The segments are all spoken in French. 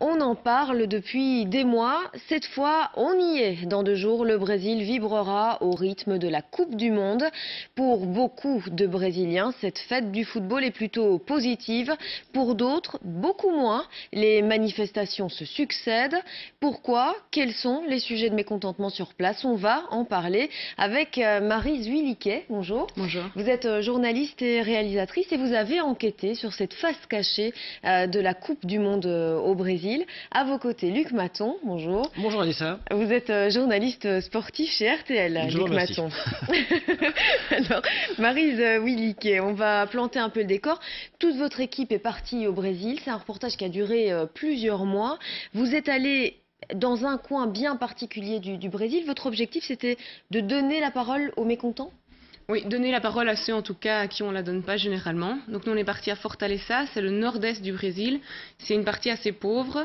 On en parle depuis des mois. Cette fois, on y est. Dans 2 jours, le Brésil vibrera au rythme de la Coupe du Monde. Pour beaucoup de Brésiliens, cette fête du football est plutôt positive. Pour d'autres, beaucoup moins. Les manifestations se succèdent. Pourquoi? Quels sont les sujets de mécontentement sur place? On va en parler avec Marie Zuiliquet. Bonjour. Bonjour. Vous êtes journaliste et réalisatrice et vous avez enquêté sur cette face cachée de la Coupe du Monde au Brésil. À vos côtés, Luc Maton. Bonjour. Bonjour Anissa. Vous êtes journaliste sportif chez RTL, Luc Maton. Alors, Marie Zuiliquet, on va planter un peu le décor. Toute votre équipe est partie au Brésil. C'est un reportage qui a duré plusieurs mois. Vous êtes allé dans un coin bien particulier du Brésil. Votre objectif, c'était de donner la parole aux mécontents? Oui, donner la parole à ceux en tout cas à qui on ne la donne pas généralement. Donc nous on est parti à Fortaleza, c'est le nord-est du Brésil. C'est une partie assez pauvre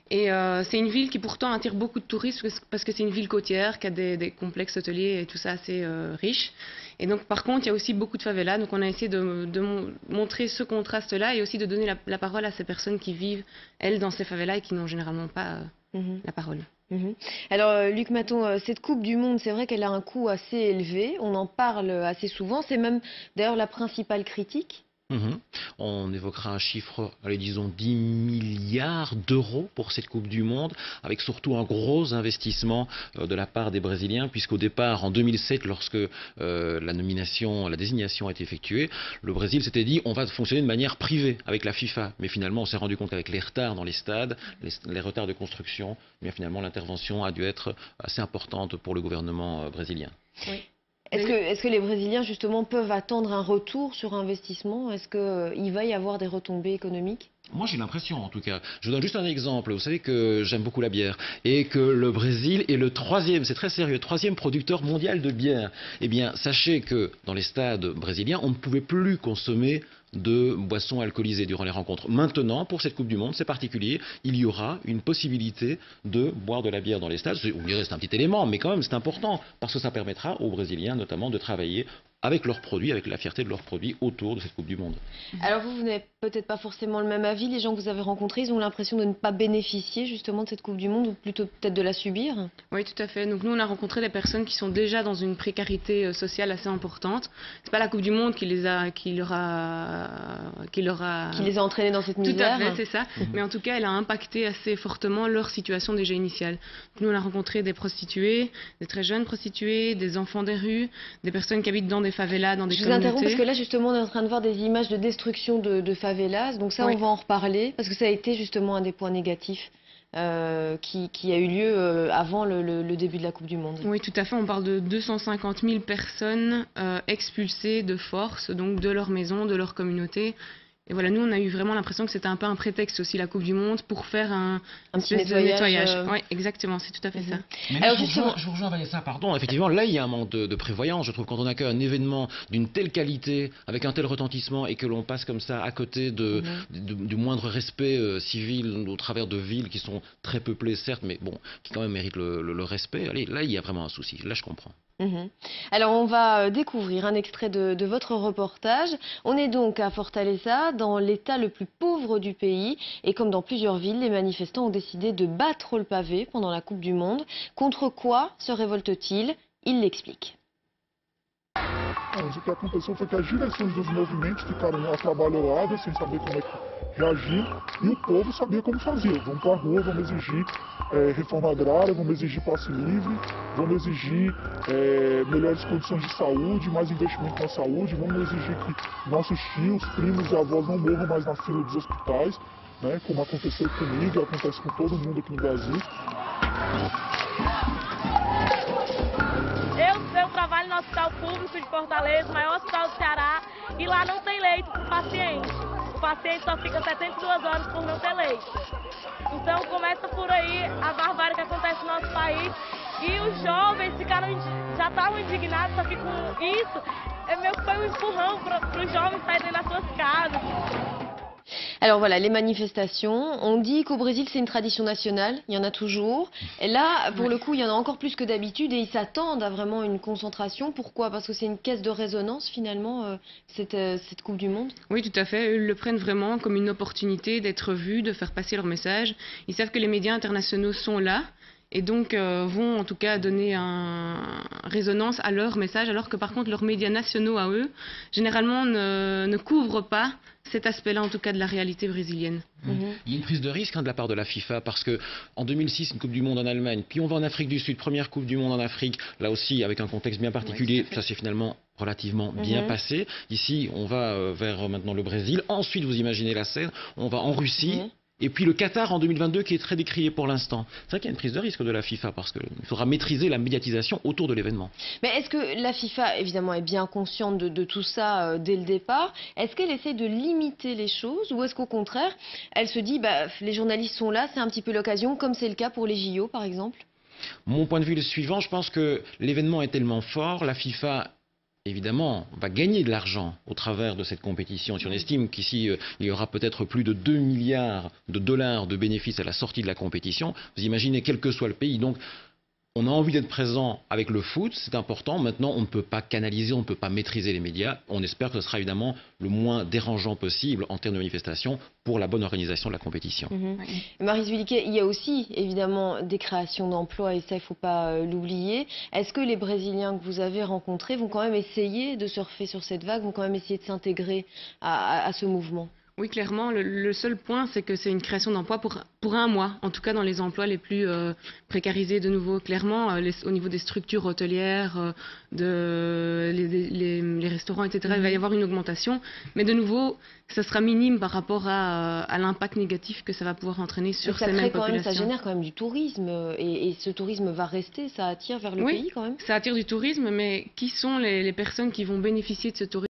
et c'est une ville qui pourtant attire beaucoup de touristes parce que c'est une ville côtière qui a des complexes hôteliers et tout ça assez riches. Et donc par contre il y a aussi beaucoup de favelas, donc on a essayé de montrer ce contraste-là et aussi de donner la parole à ces personnes qui vivent, elles, dans ces favelas et qui n'ont généralement pas la parole. Alors, Luc Maton, cette Coupe du Monde, c'est vrai qu'elle a un coût assez élevé. On en parle assez souvent. C'est même d'ailleurs la principale critique. On évoquera un chiffre, allez, disons 10 milliards d'euros pour cette Coupe du Monde, avec surtout un gros investissement de la part des Brésiliens, puisqu'au départ, en 2007, lorsque la désignation a été effectuée, le Brésil s'était dit on va fonctionner de manière privée avec la FIFA. Mais finalement, on s'est rendu compte qu'avec les retards dans les stades, les retards de construction, bien finalement, l'intervention a dû être assez importante pour le gouvernement brésilien. Oui. Est-ce que les Brésiliens, justement, peuvent attendre un retour sur investissement? Est-ce qu'il va y avoir des retombées économiques? Moi j'ai l'impression en tout cas. Je vous donne juste un exemple. Vous savez que j'aime beaucoup la bière et que le Brésil est le troisième, c'est très sérieux, troisième producteur mondial de bière. Eh bien sachez que dans les stades brésiliens, on ne pouvait plus consommer de boissons alcoolisées durant les rencontres. Maintenant, pour cette Coupe du Monde, c'est particulier, il y aura une possibilité de boire de la bière dans les stades. Vous me direz, c'est un petit élément, mais quand même c'est important, parce que ça permettra aux Brésiliens notamment de travailler avec leurs produits, avec la fierté de leurs produits autour de cette Coupe du Monde. Alors vous n'avez peut-être pas forcément le même avis. Les gens que vous avez rencontrés, ils ont l'impression de ne pas bénéficier justement de cette Coupe du Monde, ou plutôt peut-être de la subir? Oui, tout à fait. Donc nous, on a rencontré des personnes qui sont déjà dans une précarité sociale assez importante. C'est pas la Coupe du Monde qui les a entraînés dans cette misère. Tout à fait, c'est ça. Mais en tout cas, elle a impacté assez fortement leur situation déjà initiale. Donc, nous, on a rencontré des prostituées, des très jeunes prostituées, des enfants des rues, des personnes qui habitent dans des favelas, dans des communautés. Je vous interromps parce que là, justement, on est en train de voir des images de destruction de favelas. Donc ça, on va en reparler parce que ça a été justement un des points négatifs qui a eu lieu avant le début de la Coupe du Monde. Oui, tout à fait. On parle de 250 000 personnes expulsées de force, donc de leur maison, de leur communauté. Et voilà, nous, on a eu vraiment l'impression que c'était un peu un prétexte aussi, la Coupe du Monde, pour faire un petit nettoyage. Oui, exactement, c'est tout à fait ça. Mais alors, je vous rejoins Vanessa, pardon. Effectivement, là, il y a un manque de prévoyance. Je trouve quand on accueille un événement d'une telle qualité, avec un tel retentissement, et que l'on passe comme ça à côté du moindre respect civil au travers de villes qui sont très peuplées, certes, mais bon, qui quand même méritent le respect. Allez, là, il y a vraiment un souci. Là, je comprends. Alors on va découvrir un extrait de votre reportage. On est donc à Fortaleza, dans l'état le plus pauvre du pays. Et comme dans plusieurs villes, les manifestants ont décidé de battre le pavé pendant la Coupe du Monde. Contre quoi se révoltent-ils? Il l'explique. O que aconteceu foi que as direções dos movimentos ficaram atrabalhoadas, sem saber como é que reagir, e o povo sabia como fazer. Vamos para a rua, vamos exigir reforma agrária, vamos exigir passe livre, vamos exigir melhores condições de saúde, mais investimento na saúde, vamos exigir que nossos tios, primos e avós não morram mais na fila dos hospitais, né, como aconteceu comigo e acontece com todo mundo aqui no Brasil. Eu trabalho no Hospital Público de Fortaleza, o maior hospital do Ceará, e lá não tem leito para o paciente. O paciente só fica 72 horas por não ter leite. Então começa por aí a barbárie que acontece no nosso país e os jovens já estavam indignados, só que com isso meio que foi um empurrão para os jovens saírem das suas casas. Alors voilà, les manifestations, on dit qu'au Brésil c'est une tradition nationale, il y en a toujours. Et là, pour le coup, il y en a encore plus que d'habitude et ils s'attendent à vraiment une concentration. Pourquoi? Parce que c'est une caisse de résonance finalement, cette Coupe du Monde. Oui, tout à fait. Eux le prennent vraiment comme une opportunité d'être vus, de faire passer leur message. Ils savent que les médias internationaux sont là et donc vont en tout cas donner une résonance à leur message, alors que par contre leurs médias nationaux à eux, généralement ne couvrent pas cet aspect-là en tout cas de la réalité brésilienne. Il y a une prise de risque de la part de la FIFA parce que en 2006, une Coupe du Monde en Allemagne, puis on va en Afrique du Sud, première Coupe du Monde en Afrique, là aussi avec un contexte bien particulier, ça s'est finalement relativement bien passé. Ici, on va vers maintenant le Brésil, ensuite vous imaginez la scène, on va en Russie. Et puis le Qatar en 2022 qui est très décrié pour l'instant. C'est vrai qu'il y a une prise de risque de la FIFA parce qu'il faudra maîtriser la médiatisation autour de l'événement. Mais est-ce que la FIFA, évidemment, est bien consciente de tout ça dès le départ? Est-ce qu'elle essaie de limiter les choses ou est-ce qu'au contraire, elle se dit les journalistes sont là, c'est un petit peu l'occasion, comme c'est le cas pour les JO par exemple? Mon point de vue est le suivant, je pense que l'événement est tellement fort, la FIFA évidemment, va gagner de l'argent au travers de cette compétition. Si on estime qu'ici, il y aura peut-être plus de 2 milliards de dollars de bénéfices à la sortie de la compétition, vous imaginez quel que soit le pays. Donc, on a envie d'être présent avec le foot, c'est important. Maintenant, on ne peut pas canaliser, on ne peut pas maîtriser les médias. On espère que ce sera évidemment le moins dérangeant possible en termes de manifestation pour la bonne organisation de la compétition. Maryse Williquet, il y a aussi évidemment des créations d'emplois et ça, il ne faut pas l'oublier. Est-ce que les Brésiliens que vous avez rencontrés vont quand même essayer de surfer sur cette vague, vont quand même essayer de s'intégrer à ce mouvement? Oui, clairement, le seul point, c'est que c'est une création d'emplois pour un mois, en tout cas dans les emplois les plus précarisés de nouveau. Clairement, au niveau des structures hôtelières, les restaurants, etc., il va y avoir une augmentation. Mais de nouveau, ça sera minime par rapport à l'impact négatif que ça va pouvoir entraîner sur ces mêmes populations. Ça génère quand même du tourisme et ce tourisme va rester, ça attire vers le pays quand même? Ça attire du tourisme, mais qui sont les personnes qui vont bénéficier de ce tourisme,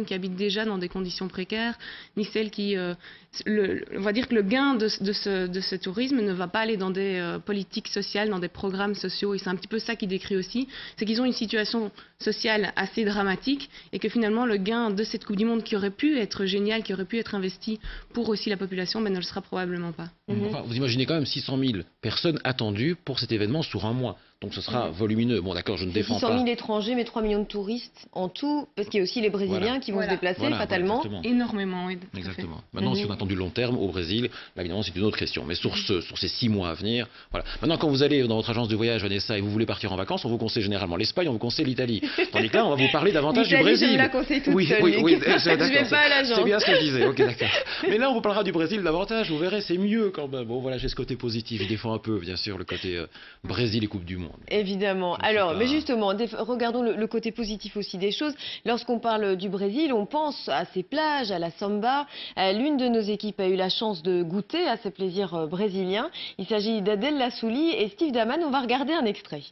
qui habitent déjà dans des conditions précaires, ni celles qui... on va dire que le gain de ce tourisme ne va pas aller dans des politiques sociales, dans des programmes sociaux, et c'est un petit peu ça qu'il décrit aussi, c'est qu'ils ont une situation sociale assez dramatique, et que finalement le gain de cette Coupe du Monde qui aurait pu être géniale, qui aurait pu être investi pour aussi la population, ne le sera probablement pas. Enfin, vous imaginez quand même 600 000 personnes attendues pour cet événement sur un mois. Donc ce sera volumineux. Bon d'accord, je ne défends pas. 600 000 étrangers, mais 3 millions de touristes en tout, parce qu'il y a aussi les Brésiliens qui vont se déplacer fatalement. Énormément, oui. Exactement. Maintenant, si on attend du long terme au Brésil, là, évidemment, c'est une autre question. Mais sur ces 6 mois à venir, voilà. Maintenant, quand vous allez dans votre agence de voyage, Vanessa, et vous voulez partir en vacances, on vous conseille généralement l'Espagne, on vous conseille l'Italie. Tandis que là, on va vous parler davantage du Brésil. Je me la conseille toute seule. Oui, je vais pas à l'agence. C'est bien ce que je disais. Ok, d'accord. Mais là, on vous parlera du Brésil davantage. Vous verrez, c'est mieux quand même. Bon, voilà, j'ai ce côté positif. Je défends un peu, bien sûr, le côté Brésil et Coupe du Monde. Évidemment. Alors, mais justement, regardons le côté positif aussi des choses. Lorsqu'on parle du Brésil, on pense à ses plages, à la samba. L'une de nos équipes a eu la chance de goûter à ces plaisirs brésiliens. Il s'agit d'Adel Lassouli et Steve Daman. On va regarder un extrait.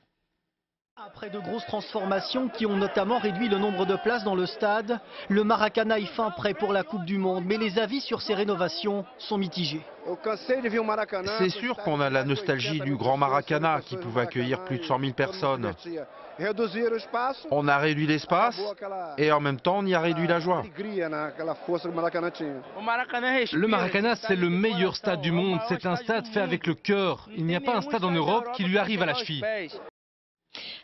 Après de grosses transformations qui ont notamment réduit le nombre de places dans le stade, le Maracanã est fin prêt pour la Coupe du Monde. Mais les avis sur ces rénovations sont mitigés. C'est sûr qu'on a la nostalgie du grand Maracanã qui pouvait accueillir plus de 100 000 personnes. On a réduit l'espace et en même temps on y a réduit la joie. Le Maracanã, c'est le meilleur stade du monde. C'est un stade fait avec le cœur. Il n'y a pas un stade en Europe qui lui arrive à la cheville.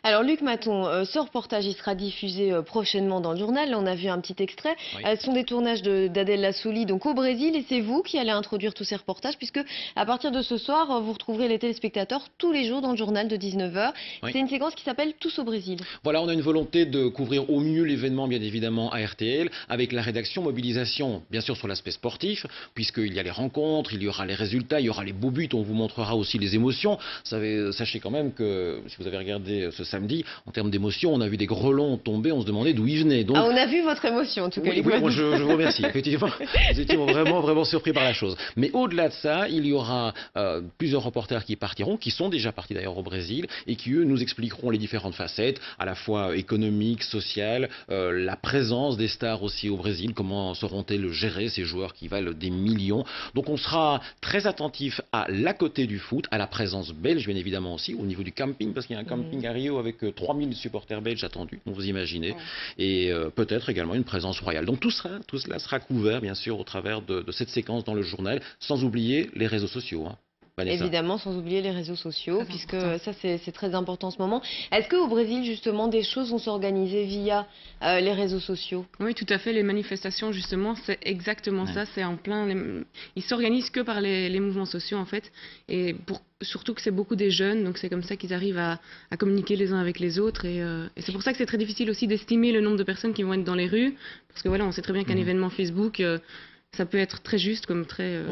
Alors Luc Maton, ce reportage il sera diffusé prochainement dans le journal. Là, on a vu un petit extrait. Ce sont des tournages d'Adel Lassouli donc au Brésil et c'est vous qui allez introduire tous ces reportages puisque à partir de ce soir, vous retrouverez les téléspectateurs tous les jours dans le journal de 19h. Oui. C'est une séquence qui s'appelle Tous au Brésil. Voilà, on a une volonté de couvrir au mieux l'événement bien évidemment à RTL avec la rédaction mobilisation bien sûr sur l'aspect sportif puisqu'il y a les rencontres, il y aura les résultats, il y aura les beaux buts, on vous montrera aussi les émotions. Sachez quand même que si vous avez regardé ce samedi, en termes d'émotion, on a vu des grelons tomber, on se demandait d'où ils venaient. Donc... on a vu votre émotion en tout cas. Oui, moi je vous remercie. Effectivement, nous étions vraiment surpris par la chose. Mais au-delà de ça, il y aura plusieurs reporters qui partiront, qui sont déjà partis d'ailleurs au Brésil, et qui eux nous expliqueront les différentes facettes, à la fois économiques, sociales, la présence des stars aussi au Brésil, comment seront-elles gérées ces joueurs qui valent des millions. Donc on sera très attentif à la côté du foot, à la présence belge bien évidemment aussi, au niveau du camping, parce qu'il y a un camping à Rio avec 3000 supporters belges attendus, donc vous imaginez, et peut-être également une présence royale. Donc tout cela sera couvert bien sûr au travers de cette séquence dans le journal, sans oublier les réseaux sociaux. Vanessa. Évidemment, sans oublier les réseaux sociaux, puisque ça c'est très important en ce moment. Est-ce qu'au Brésil, justement, des choses vont s'organiser via les réseaux sociaux? Oui, tout à fait. Les manifestations, justement, c'est exactement ça. C'est en plein. Ils s'organisent que par les mouvements sociaux, en fait. Et surtout que c'est beaucoup des jeunes, donc c'est comme ça qu'ils arrivent à communiquer les uns avec les autres. Et c'est pour ça que c'est très difficile aussi d'estimer le nombre de personnes qui vont être dans les rues. Parce que voilà, on sait très bien qu'un événement Facebook, ça peut être très juste comme très.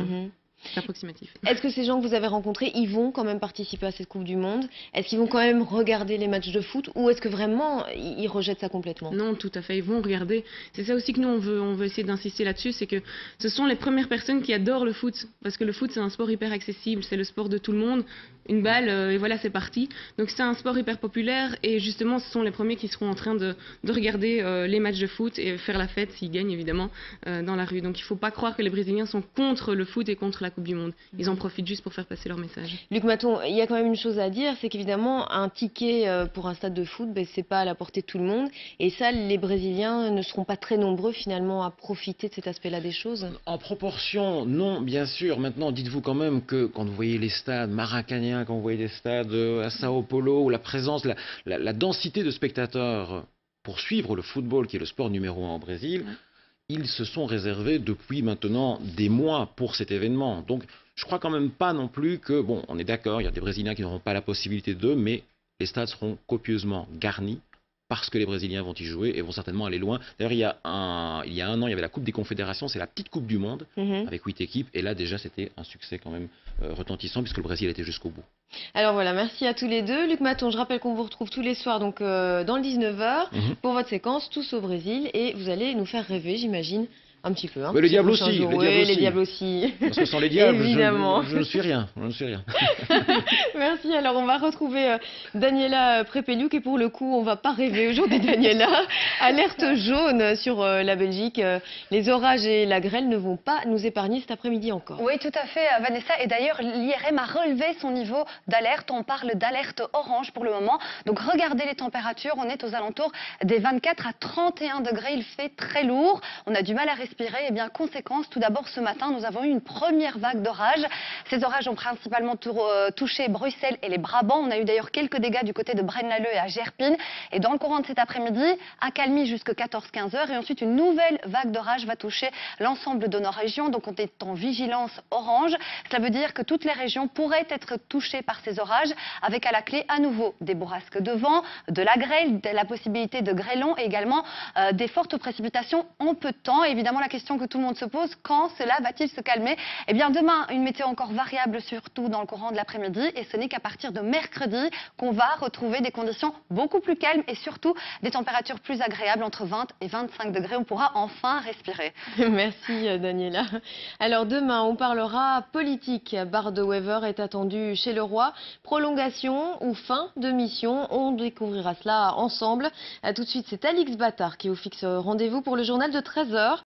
C'est approximatif. Est-ce que ces gens que vous avez rencontrés, ils vont quand même participer à cette Coupe du Monde? Est-ce qu'ils vont quand même regarder les matchs de foot ou est-ce que vraiment ils rejettent ça complètement? Non, tout à fait, ils vont regarder. C'est ça aussi que nous, on veut essayer d'insister là-dessus, c'est que ce sont les premières personnes qui adorent le foot. Parce que le foot, c'est un sport hyper accessible, c'est le sport de tout le monde. Une balle, et voilà, c'est parti. Donc c'est un sport hyper populaire et justement, ce sont les premiers qui seront en train de regarder les matchs de foot et faire la fête, s'ils gagnent évidemment, dans la rue. Donc il ne faut pas croire que les Brésiliens sont contre le foot et contre la Coupe du Monde. Ils en profitent juste pour faire passer leur message. Luc Maton, il y a quand même une chose à dire, c'est qu'évidemment, un ticket pour un stade de foot, c'est pas à la portée de tout le monde. Et ça, les Brésiliens ne seront pas très nombreux finalement à profiter de cet aspect-là des choses. En proportion, non, bien sûr. Maintenant, dites-vous quand même que quand vous voyez les stades maracaniens, quand vous voyez des stades à Sao Paulo, où la présence, la densité de spectateurs pour suivre le football, qui est le sport numéro 1 au Brésil, ils se sont réservés depuis maintenant des mois pour cet événement. Donc, je crois quand même pas non plus que, bon, on est d'accord, il y a des Brésiliens qui n'auront pas la possibilité d'eux, mais les stades seront copieusement garnis parce que les Brésiliens vont y jouer et vont certainement aller loin. D'ailleurs, il y a un an, il y avait la Coupe des Confédérations, c'est la petite Coupe du Monde, avec 8 équipes, et là déjà c'était un succès quand même retentissant puisque le Brésil était jusqu'au bout. Alors voilà, merci à tous les deux. Luc Maton, je rappelle qu'on vous retrouve tous les soirs donc, dans le 19h pour votre séquence Tous au Brésil, et vous allez nous faire rêver, j'imagine, un petit peu. Mais les diables aussi, les diables aussi. Parce que sans les diables, évidemment. Je ne suis rien. Merci. Alors on va retrouver Daniela Prepeliuk et pour le coup, on va pas rêver aujourd'hui, Daniela. Alerte jaune sur la Belgique. Les orages et la grêle ne vont pas nous épargner cet après-midi encore. Oui, tout à fait, Vanessa. Et d'ailleurs, l'IRM a relevé son niveau d'alerte. On parle d'alerte orange pour le moment. Donc regardez les températures. On est aux alentours des 24 à 31 degrés. Il fait très lourd. On a du mal à respirer. Et bien, conséquence, tout d'abord, ce matin, nous avons eu une première vague d'orages. Ces orages ont principalement touché Bruxelles et les Brabants. On a eu d'ailleurs quelques dégâts du côté de Braine-l'Alleud et à Gerpine. Et dans le courant de cet après-midi, accalmie jusqu'à 14-15 heures. Et ensuite, une nouvelle vague d'orages va toucher l'ensemble de nos régions. Donc, on est en vigilance orange. Cela veut dire que toutes les régions pourraient être touchées par ces orages, avec à la clé à nouveau des bourrasques de vent, de la grêle, de la possibilité de grêlons et également des fortes précipitations en peu de temps. Et évidemment, la question que tout le monde se pose, quand cela va-t-il se calmer? Eh bien, demain, une météo encore variable, surtout dans le courant de l'après-midi. Et ce n'est qu'à partir de mercredi qu'on va retrouver des conditions beaucoup plus calmes et surtout des températures plus agréables, entre 20 et 25 degrés. On pourra enfin respirer. Merci, Daniela. Alors, demain, on parlera politique. Bart De Wever est attendu chez le roi. Prolongation ou fin de mission? On découvrira cela ensemble. Tout de suite, c'est Alix Battard qui vous fixe rendez-vous pour le journal de 13h.